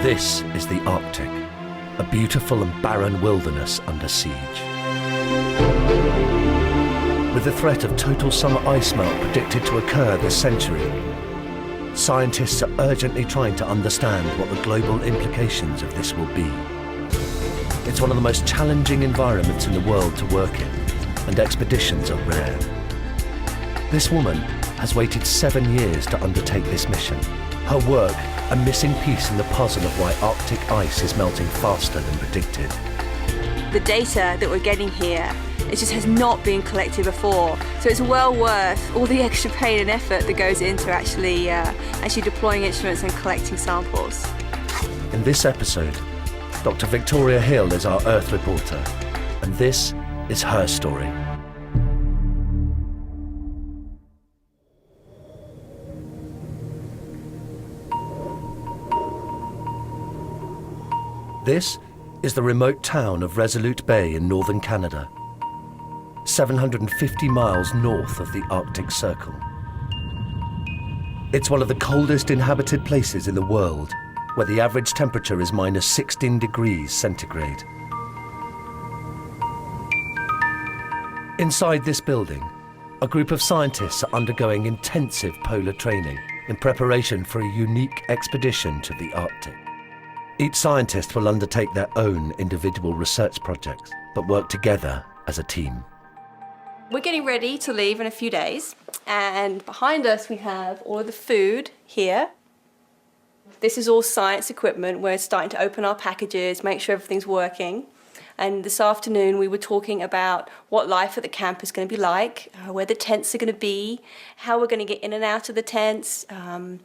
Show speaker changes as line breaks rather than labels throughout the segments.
This is the Arctic, a beautiful and barren wilderness under siege. With the threat of total summer ice melt predicted to occur this century, scientists are urgently trying to understand what the global implications of this will be. It's one of the most challenging environments in the world to work in, and expeditions are rare. This woman has waited 7 years to undertake this mission. Her work, a missing piece in the puzzle of why Arctic ice is melting faster than predicted.
The data that we're getting here, it just has not been collected before. So it's well worth all the extra pain and effort that goes into actually deploying instruments and collecting samples.
In this episode, Dr. Victoria Hill is our Earth reporter, and this is her story. This is the remote town of Resolute Bay in northern Canada, 750 miles north of the Arctic Circle. It's one of the coldest inhabited places in the world, where the average temperature is minus 16 degrees centigrade. Inside this building, a group of scientists are undergoing intensive polar training in preparation for a unique expedition to the Arctic. Each scientist will undertake their own individual research projects, but work together as a team.
We're getting ready to leave in a few days, and behind us we have all of the food here. This is all science equipment. We're starting to open our packages, make sure everything's working. And this afternoon we were talking about what life at the camp is going to be like, where the tents are going to be, how we're going to get in and out of the tents, and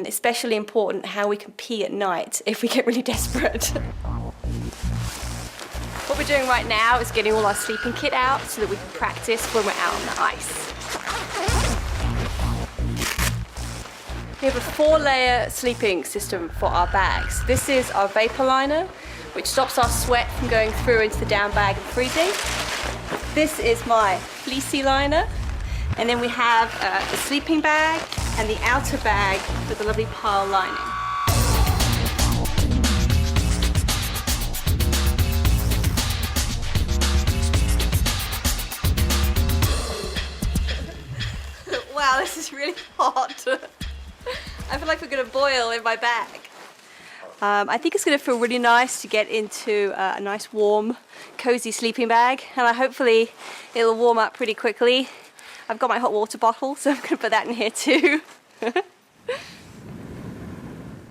especially important, how we can pee at night if we get really desperate. What we're doing right now is getting all our sleeping kit out so that we can practice when we're out on the ice. We have a 4-layer sleeping system for our bags. This is our vapor liner, which stops our sweat from going through into the down bag and freezing. This is my fleecy liner. And then we have the sleeping bag and the outer bag with a lovely pearl lining. Wow, this is really hot. I feel like we're going to boil in my bag. I think it's going to feel really nice to get into a nice warm, cozy sleeping bag, and hopefully it'll warm up pretty quickly. I've got my hot water bottle, so I'm going to put that in here too.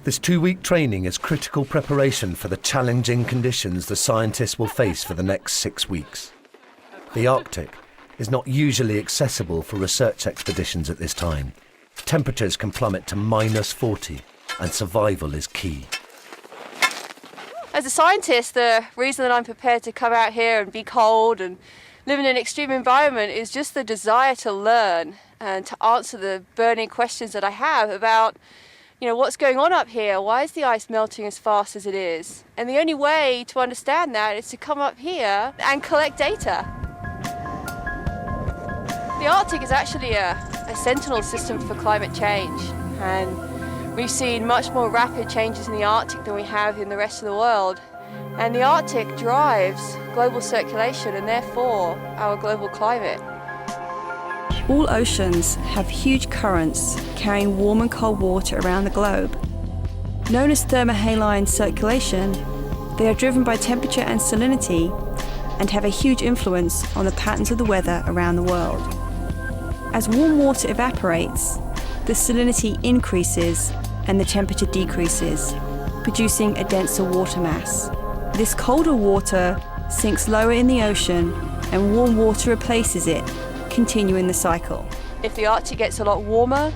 This 2-week training is critical preparation for the challenging conditions the scientists will face for the next 6 weeks. The Arctic is not usually accessible for research expeditions at this time. Temperatures can plummet to minus 40, and survival is key.
As a scientist, the reason that I'm prepared to come out here and be cold and live in an extreme environment is just the desire to learn and to answer the burning questions that I have about, what's going on up here? Why is the ice melting as fast as it is? And the only way to understand that is to come up here and collect data. The Arctic is actually a sentinel system for climate change, and we've seen much more rapid changes in the Arctic than we have in the rest of the world. And the Arctic drives global circulation and therefore our global climate.
All oceans have huge currents carrying warm and cold water around the globe. Known as thermohaline circulation, they are driven by temperature and salinity and have a huge influence on the patterns of the weather around the world. As warm water evaporates, the salinity increases and the temperature decreases, producing a denser water mass. This colder water sinks lower in the ocean and warm water replaces it, continuing the cycle.
If the Arctic gets a lot warmer,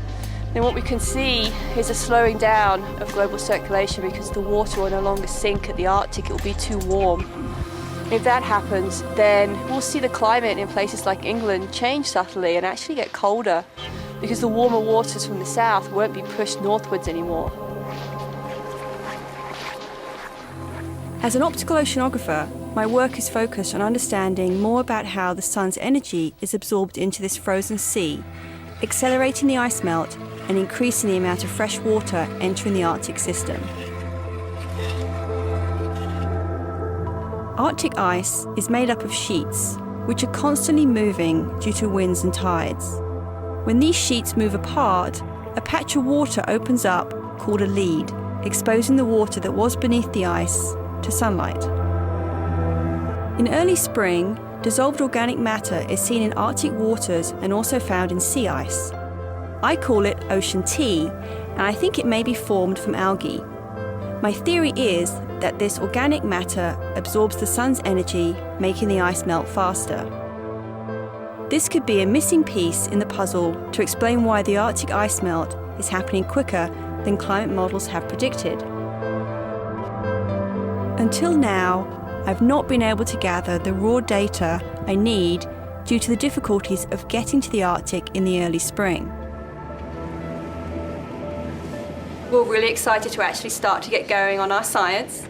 then what we can see is a slowing down of global circulation because the water will no longer sink at the Arctic, it will be too warm. If that happens, then we'll see the climate in places like England change subtly and actually get colder because the warmer waters from the south won't be pushed northwards anymore.
As an optical oceanographer, my work is focused on understanding more about how the sun's energy is absorbed into this frozen sea, accelerating the ice melt and increasing the amount of fresh water entering the Arctic system. Arctic ice is made up of sheets, which are constantly moving due to winds and tides. When these sheets move apart, a patch of water opens up called a lead, exposing the water that was beneath the ice to sunlight. In early spring, dissolved organic matter is seen in Arctic waters and also found in sea ice. I call it ocean tea, and I think it may be formed from algae. My theory is that this organic matter absorbs the sun's energy, making the ice melt faster. This could be a missing piece in the puzzle to explain why the Arctic ice melt is happening quicker than climate models have predicted. Until now, I've not been able to gather the raw data I need due to the difficulties of getting to the Arctic in the early spring.
We're really excited to actually start to get going on our science.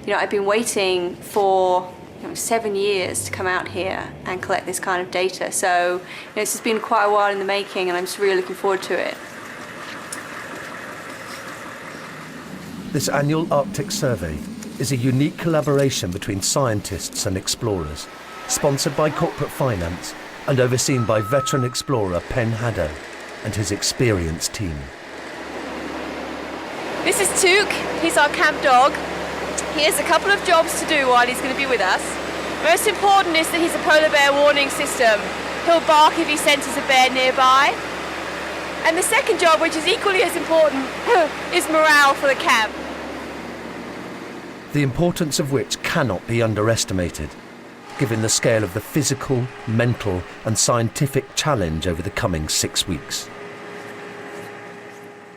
I've been waiting for 7 years to come out here and collect this kind of data. So this has been quite a while in the making, and I'm just really looking forward to it.
This annual Arctic survey is a unique collaboration between scientists and explorers, sponsored by corporate finance and overseen by veteran explorer Pen Haddo and his experienced team.
This is Took. He's our camp dog. He has a couple of jobs to do while he's going to be with us. Most important is that he's a polar bear warning system. He'll bark if he senses a bear nearby. And the second job, which is equally as important, is morale for the camp.
The importance of which cannot be underestimated, given the scale of the physical, mental and scientific challenge over the coming 6 weeks.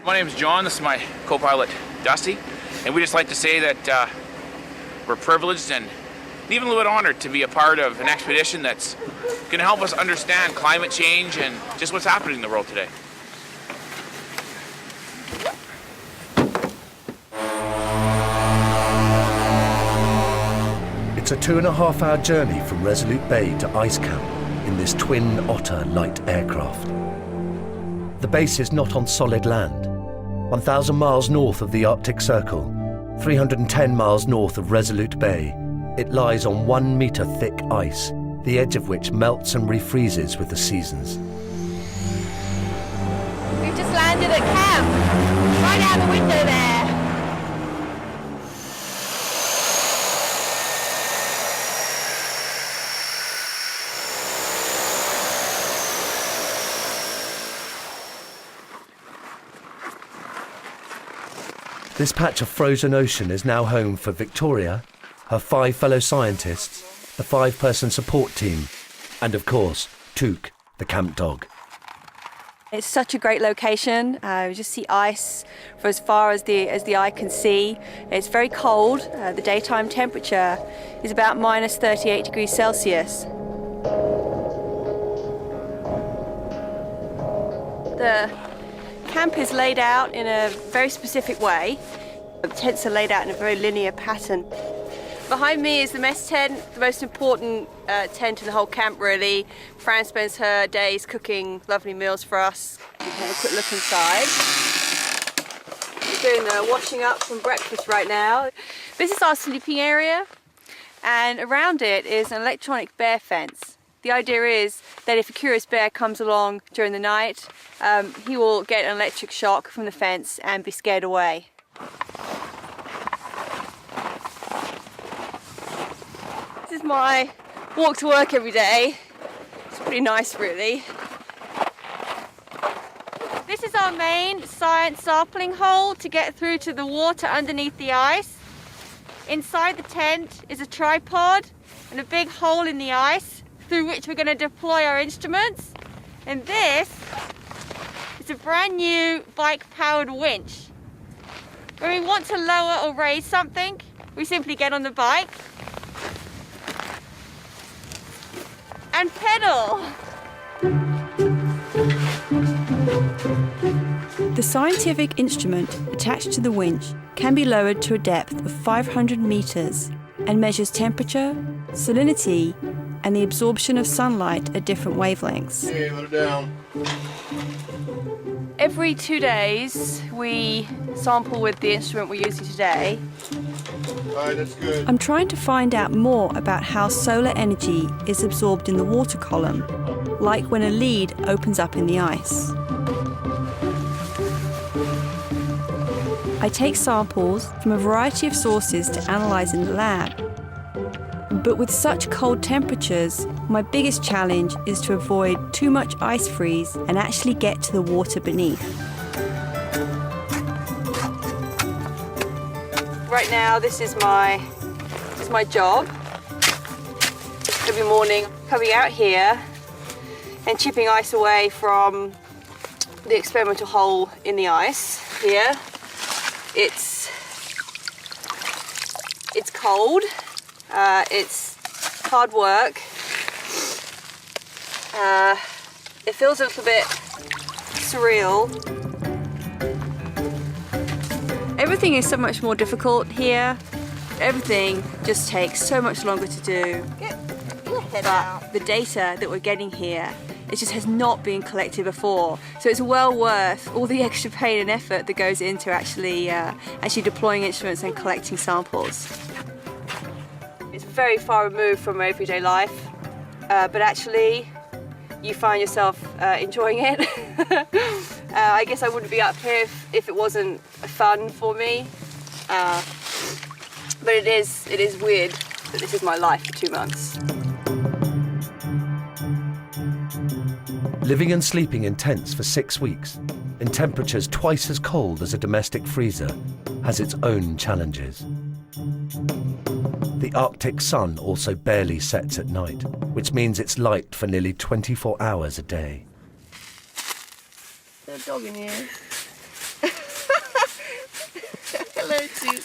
My name is John, this is my co-pilot Dusty, and we just like to say that we're privileged and even a little bit honored to be a part of an expedition that's going to help us understand climate change and just what's happening in the world today.
It's a 2.5-hour journey from Resolute Bay to Ice Camp in this twin Otter light aircraft. The base is not on solid land. 1,000 miles north of the Arctic Circle, 310 miles north of Resolute Bay, it lies on 1 metre thick ice, the edge of which melts and refreezes with the seasons.
We've just landed at camp, right out the window there.
This patch of frozen ocean is now home for Victoria, her 5 fellow scientists, the 5-person support team, and of course, Took, the camp dog.
It's such a great location. You just see ice for as far as the eye can see. It's very cold. The daytime temperature is about minus 38 degrees Celsius. The camp is laid out in a very specific way. The tents are laid out in a very linear pattern. Behind me is the mess tent, the most important tent in the whole camp really. Fran spends her days cooking lovely meals for us. You can have a quick look inside. We're doing the washing up from breakfast right now. This is our sleeping area, and around it is an electronic bear fence. The idea is that if a curious bear comes along during the night, he will get an electric shock from the fence and be scared away. This is my walk to work every day. It's pretty nice, really. This is our main science sampling hole to get through to the water underneath the ice. Inside the tent is a tripod and a big hole in the ice through which we're going to deploy our instruments. And this is a brand new bike-powered winch. When we want to lower or raise something, we simply get on the bike and pedal.
The scientific instrument attached to the winch can be lowered to a depth of 500 meters and measures temperature, salinity, and the absorption of sunlight at different wavelengths.
Okay, let it down.
Every 2 days we sample with the instrument we're using today,
Alright, that's good.
I'm trying to find out more about how solar energy is absorbed in the water column, like when a lead opens up in the ice. I take samples from a variety of sources to analyse in the lab. But with such cold temperatures, my biggest challenge is to avoid too much ice freeze and actually get to the water beneath. Right now, this is my job. Every morning, coming out here and chipping ice away from the experimental hole in the ice here. It's cold. It's hard work. It feels a little bit surreal. Everything is so much more difficult here. Everything just takes so much longer to do. But the data that we're getting here, it just has not been collected before. So it's well worth all the extra pain and effort that goes into actually deploying instruments and collecting samples. It's very far removed from everyday life, but actually you find yourself enjoying it. I guess I wouldn't be up here if it wasn't fun for me. But it is weird that this is my life for 2 months.
Living and sleeping in tents for 6 weeks, in temperatures twice as cold as a domestic freezer, has its own challenges. The Arctic sun also barely sets at night, which means it's light for nearly 24 hours a day.
There's a dog in here. Hello, Toot.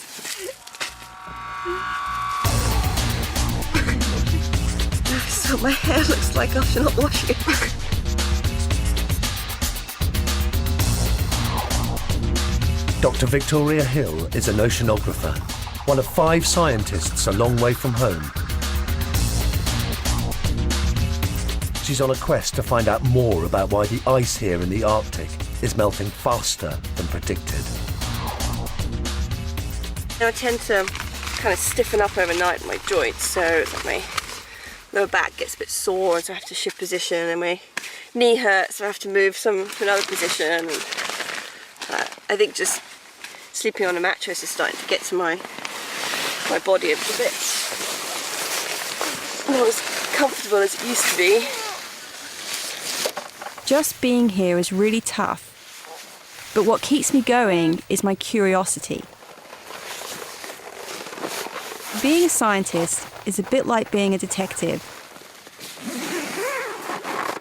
So my hair looks like after not washing it.
Dr. Victoria Hill is an oceanographer, one of 5 scientists a long way from home. She's on a quest to find out more about why the ice here in the Arctic is melting faster than predicted.
I tend to kind of stiffen up overnight in my joints, so it's like my lower back gets a bit sore, and so I have to shift position, and my knee hurts, so I have to move to another position. And, I think just sleeping on a mattress is starting to get to my body a little bit. Not as comfortable as it used to be.
Just being here is really tough, but what keeps me going is my curiosity. Being a scientist is a bit like being a detective.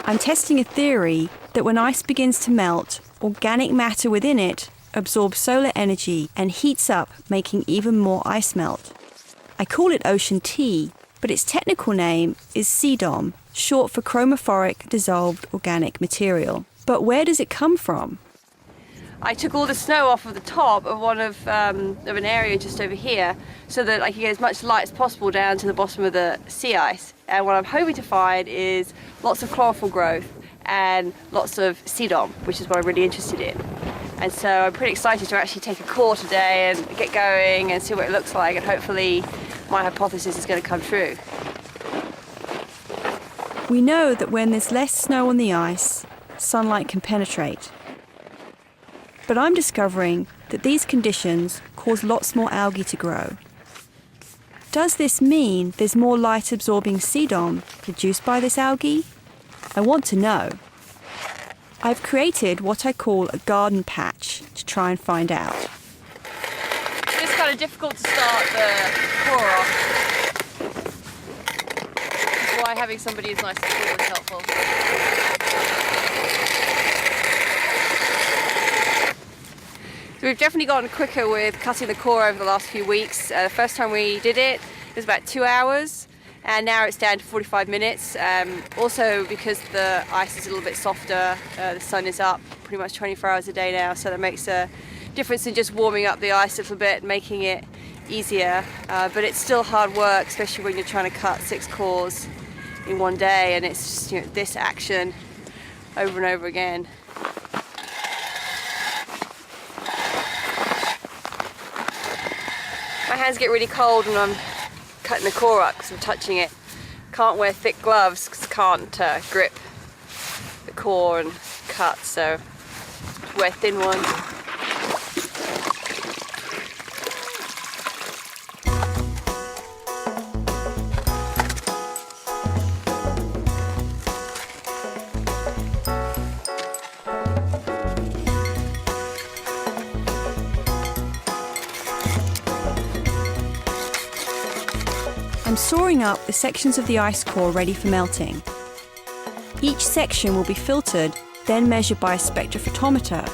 I'm testing a theory that when ice begins to melt, organic matter within it absorbs solar energy and heats up, making even more ice melt. I call it ocean tea, but its technical name is CDOM, short for chromophoric dissolved organic material. But where does it come from?
I took all the snow off of the top of an area just over here, so that I could get as much light as possible down to the bottom of the sea ice. And what I'm hoping to find is lots of chlorophyll growth and lots of CDOM, which is what I'm really interested in. And so I'm pretty excited to actually take a core today and get going and see what it looks like, and hopefully my hypothesis is going to come true.
We know that when there's less snow on the ice, sunlight can penetrate. But I'm discovering that these conditions cause lots more algae to grow. Does this mean there's more light-absorbing CDOM produced by this algae? I want to know. I've created what I call a garden patch to try and find out.
It's kind of difficult to start the core off. That's why having somebody as nice and cool is helpful. So we've definitely gotten quicker with cutting the core over the last few weeks. The first time we did it was about 2 hours, and now it's down to 45 minutes. Also because the ice is a little bit softer, the sun is up pretty much 24 hours a day now, so that makes a difference in just warming up the ice a little bit and making it easier. But it's still hard work, especially when you're trying to cut 6 cores in one day, and it's just, this action over and over again. My hands get really cold when I'm cutting the core up because I'm touching it. Can't wear thick gloves because I can't grip the core and cut, so wear thin ones.
I'm sawing up the sections of the ice core ready for melting. Each section will be filtered, then measured by a spectrophotometer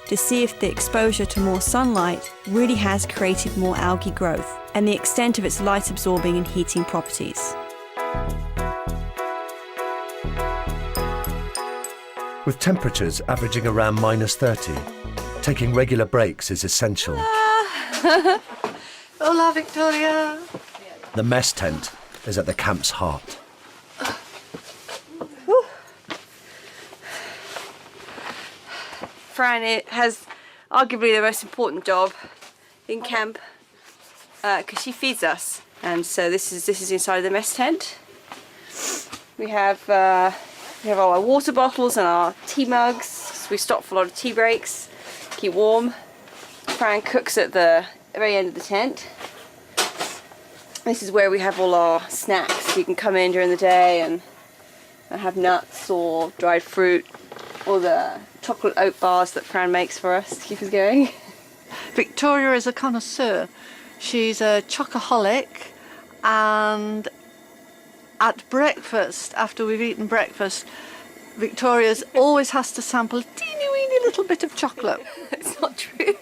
to see if the exposure to more sunlight really has created more algae growth and the extent of its light absorbing and heating properties.
With temperatures averaging around -30, taking regular breaks is essential.
Hola, Victoria.
The mess tent is at the camp's heart.
Fran has arguably the most important job in camp because she feeds us, and so this is inside the mess tent. We have all our water bottles and our tea mugs. So we stop for a lot of tea breaks, keep warm. Fran cooks at the very end of the tent. This is where we have all our snacks. You can come in during the day and have nuts or dried fruit, or the chocolate oat bars that Fran makes for us to keep us going.
Victoria is a connoisseur. She's a chocoholic, and at breakfast, after we've eaten breakfast, Victoria's always has to sample a teeny weeny little bit of chocolate.
It's not true.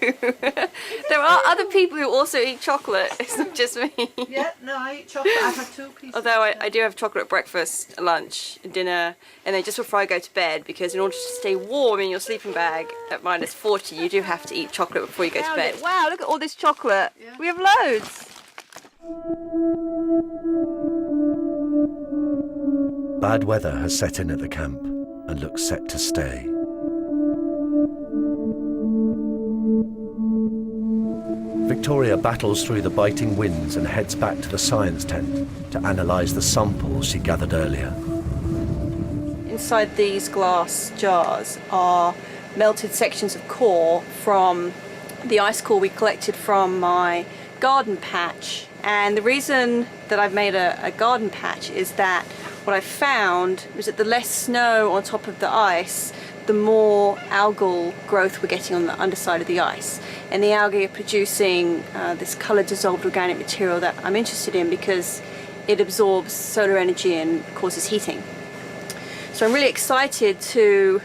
There are other people who also eat chocolate. It's not just me.
Yeah, no, I eat chocolate. I've had 2 pieces.
Although I do have chocolate at breakfast, lunch, and dinner, and then just before I go to bed, because in order to stay warm in your sleeping bag at -40, you do have to eat chocolate before you go to bed. Wow, look at all this chocolate. Yeah. We have loads.
Bad weather has set in at the camp and looks set to stay. Victoria battles through the biting winds and heads back to the science tent to analyse the samples she gathered earlier.
Inside these glass jars are melted sections of core from the ice core we collected from my garden patch. And the reason that I've made a garden patch is that what I found was that the less snow on top of the ice, the more algal growth we're getting on the underside of the ice. And the algae are producing this colour dissolved organic material that I'm interested in because it absorbs solar energy and causes heating. So I'm really excited to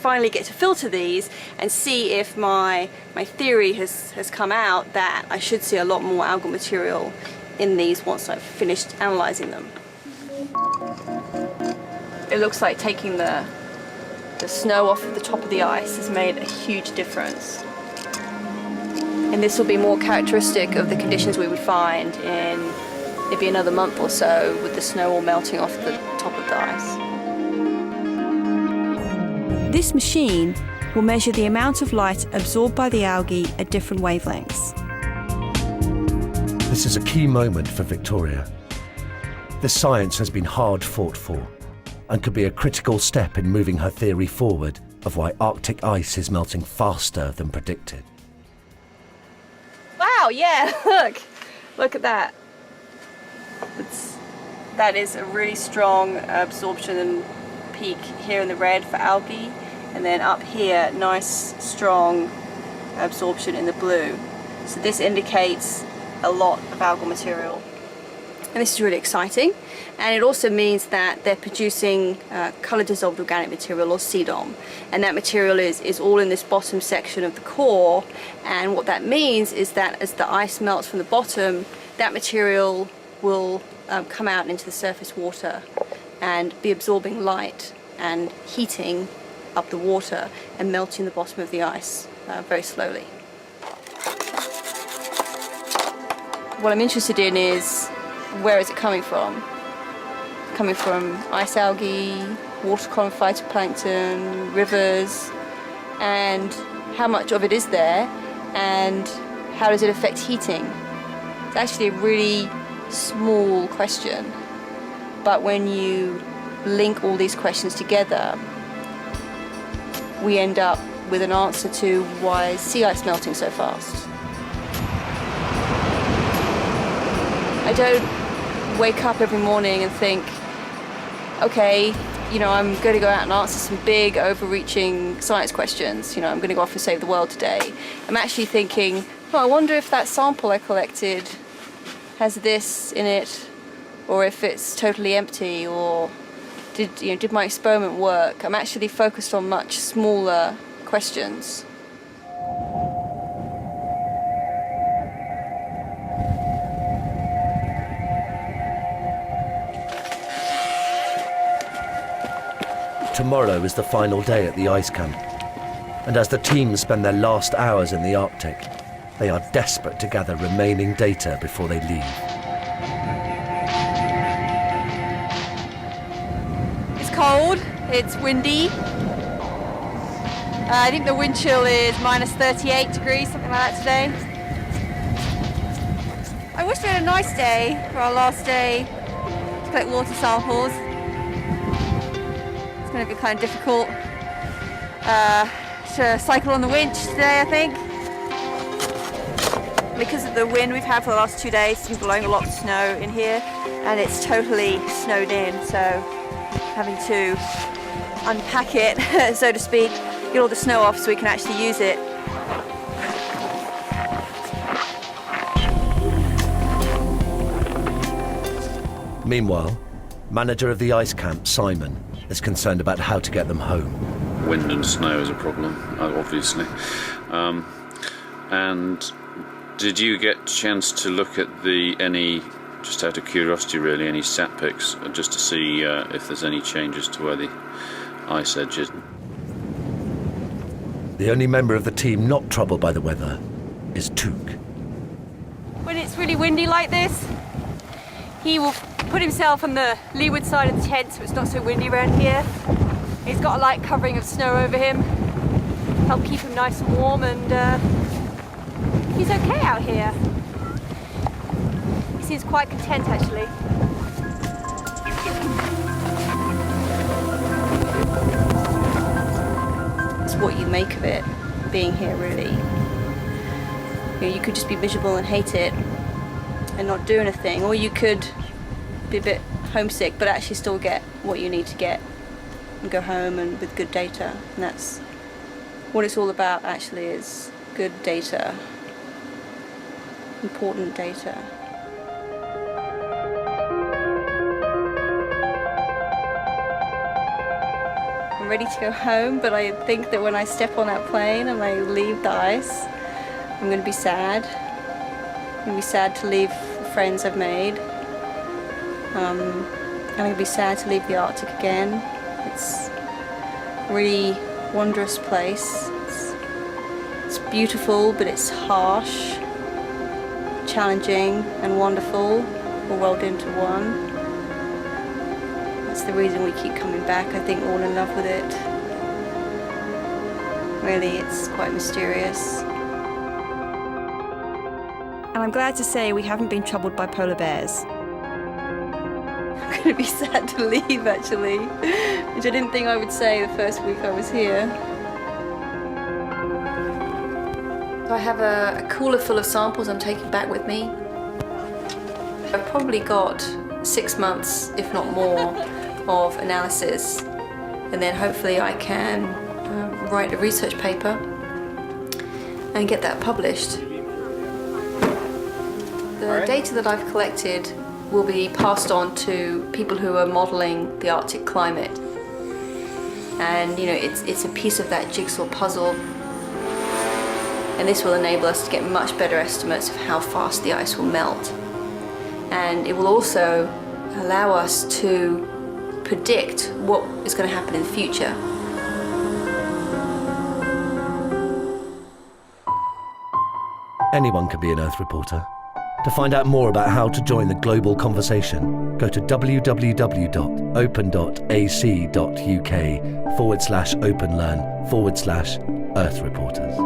finally get to filter these and see if my theory has come out that I should see a lot more algal material in these once I've finished analysing them. It looks like taking the snow off of the top of the ice has made a huge difference. And this will be more characteristic of the conditions we would find in maybe another month or so, with the snow all melting off the top of the ice.
This machine will measure the amount of light absorbed by the algae at different wavelengths.
This is a key moment for Victoria. This science has been hard fought for and could be a critical step in moving her theory forward of why Arctic ice is melting faster than predicted.
Wow, yeah, look at that. That is a really strong absorption and peak here in the red for algae, and then up here, nice strong absorption in the blue. So this indicates a lot of algal material. And this is really exciting, and it also means that they're producing colour dissolved organic material, or CDOM, and that material is all in this bottom section of the core. And what that means is that as the ice melts from the bottom, that material will come out into the surface water and be absorbing light and heating up the water and melting the bottom of the ice very slowly. What I'm interested in is, where is it coming from? Coming from ice algae, water column phytoplankton, rivers, and how much of it is there, and how does it affect heating? It's actually a really small question, but when you link all these questions together, we end up with an answer to why is sea ice melting so fast. I don't wake up every morning and think, okay, I'm going to go out and answer some big, overreaching science questions. I'm going to go off and save the world today. I'm actually thinking, I wonder if that sample I collected has this in it, or if it's totally empty, or did my experiment work? I'm actually focused on much smaller questions.
Tomorrow is the final day at the ice camp, and as the team spend their last hours in the Arctic, they are desperate to gather remaining data before they leave.
It's cold, it's windy. I think the wind chill is minus 38 degrees, something like that today. I wish we had a nice day for our last day to collect water samples. It's going to be kind of difficult to cycle on the winch today, I think. Because of the wind we've had for the last 2 days, it's been blowing a lot of snow in here, and it's totally snowed in, so having to unpack it, so to speak, get all the snow off so we can actually use it.
Meanwhile, manager of the ice camp, Simon, is concerned about how to get them home.
Wind and snow is a problem, obviously. And did you get a chance to look at any, just out of curiosity really, any sat pics, just to see if there's any changes to where the ice edge is?
The only member of the team not troubled by the weather is Took.
When it's really windy like this, he will put himself on the leeward side of the tent so it's not so windy around here. He's got a light covering of snow over him, help keep him nice and warm, and he's okay out here. He seems quite content actually. It's what you make of it, being here really. You could just be miserable and hate it and not do anything, or you could be a bit homesick but actually still get what you need to get and go home and with good data. And that's what it's all about actually, is good data, important data. I'm ready to go home, but I think that when I step on that plane and I leave the ice, I'm going to be sad. I'm going to be sad to leave the friends I've made. I'm going to be sad to leave the Arctic again. It's a really wondrous place. It's beautiful, but it's harsh, challenging and wonderful, all rolled into one. That's the reason we keep coming back, I think, all in love with it. Really, it's quite mysterious.
And I'm glad to say we haven't been troubled by polar bears.
I'm going to be sad to leave, actually, which I didn't think I would say the first week I was here. So I have a cooler full of samples I'm taking back with me. I've probably got 6 months, if not more, of analysis, and then hopefully I can write a research paper and get that published. The data that I've collected will be passed on to people who are modelling the Arctic climate, and it's a piece of that jigsaw puzzle, and this will enable us to get much better estimates of how fast the ice will melt, and it will also allow us to predict what is going to happen in the future.
Anyone can be an Earth reporter. To find out more about how to join the global conversation, go to www.open.ac.uk/openlearn/Earth reporters.